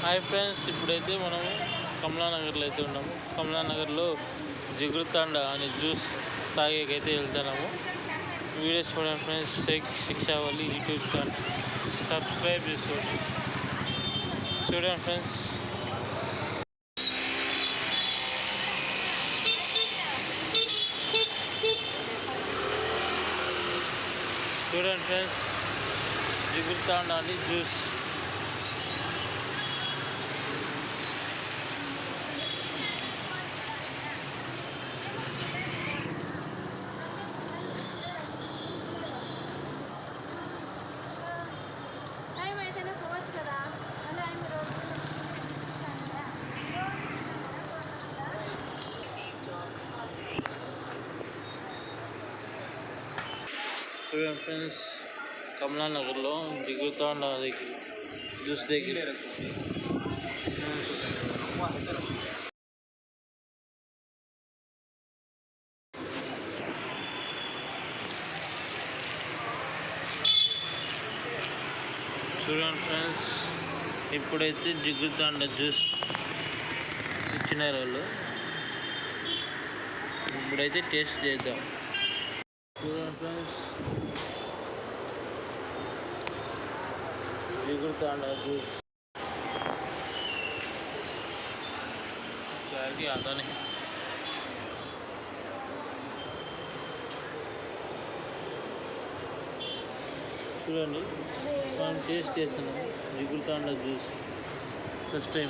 Hi friends, ఇప్పుడైతే మనం కమలానగర్లో అయితే ఉన్నాము. కమలానగర్లో జిగురుతాండా అనే జ్యూస్ తాగేకైతే వెళ్తున్నాము. వీడియో చూడండి ఫ్రెండ్స్. శిక్షావళి యూట్యూబ్ ఛానల్ సబ్స్క్రైబ్ చేసుకోండి. చూడండి ఫ్రెండ్స్. చూడండి ఫ్రెండ్స్, జిగురుతాండా అని జ్యూస్. చూడండి ఫ్రెండ్స్, కమలానగర్లో జిగురుతాండా దగ్గర జ్యూస్ దగ్గర చూడండి ఫ్రెండ్స్. ఇప్పుడైతే జిగురుతాండా జ్యూస్ ఇచ్చినారు వాళ్ళు. ఇప్పుడైతే టేస్ట్ చేద్దాం. చూడండి ఫ్రెండ్స్, జిగురుతాండా జ్యూస్ क्वालिटी आता नहीं. చూడండి, మనం టేస్ట్ చేసాను జిగురుతాండా జ్యూస్ ఫస్ట్ టైం.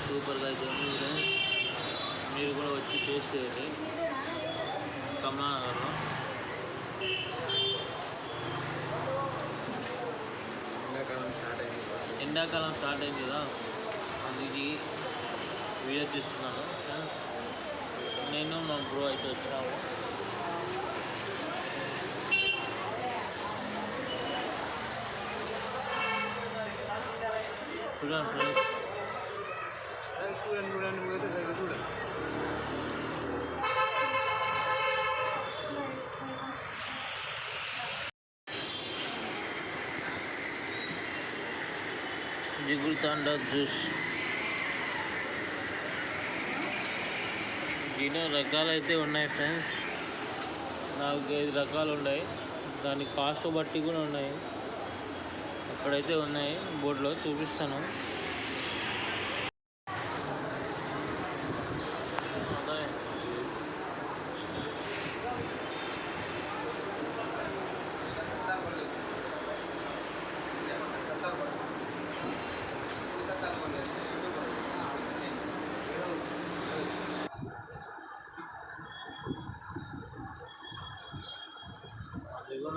సూపర్గా అయితే ఉంది. మీరు కూడా వచ్చి టేస్ట్ చేయండి కమలానగర్లో. ఎండాకాలం స్టార్ట్ అయింది కదా, అందుకే వీడియో తీస్తున్నాను ఫ్రెండ్స్. నేను మా బ్రో అయితే వచ్చాము. చూడండి ఫ్రెండ్స్. జిగురుతాండా జ్యూస్ దీనిలో రకాలు అయితే ఉన్నాయి ఫ్రెండ్స్. 4-5 రకాలు ఉన్నాయి. దాని కాస్ట్ బట్టి కూడా ఉన్నాయి. అక్కడైతే ఉన్నాయి, బోర్డులో చూపిస్తాను.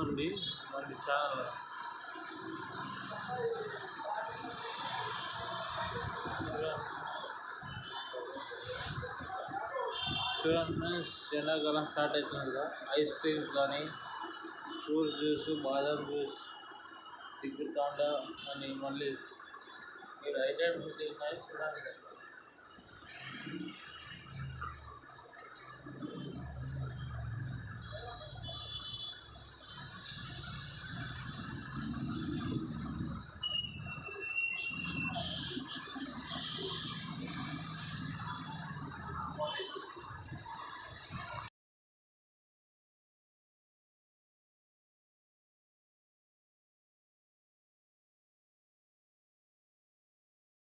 నుండి మనకి చాలా చూడండి. ఎండాకాలం స్టార్ట్ అవుతుంది కదా, ఐస్ క్రీమ్స్ కానీ, ఫ్రూట్ జ్యూస్, బాదం జ్యూస్, జిగురుతాండా అని మళ్ళీ 7 ఐటమ్స్ ఉన్నాయి. చూడండి.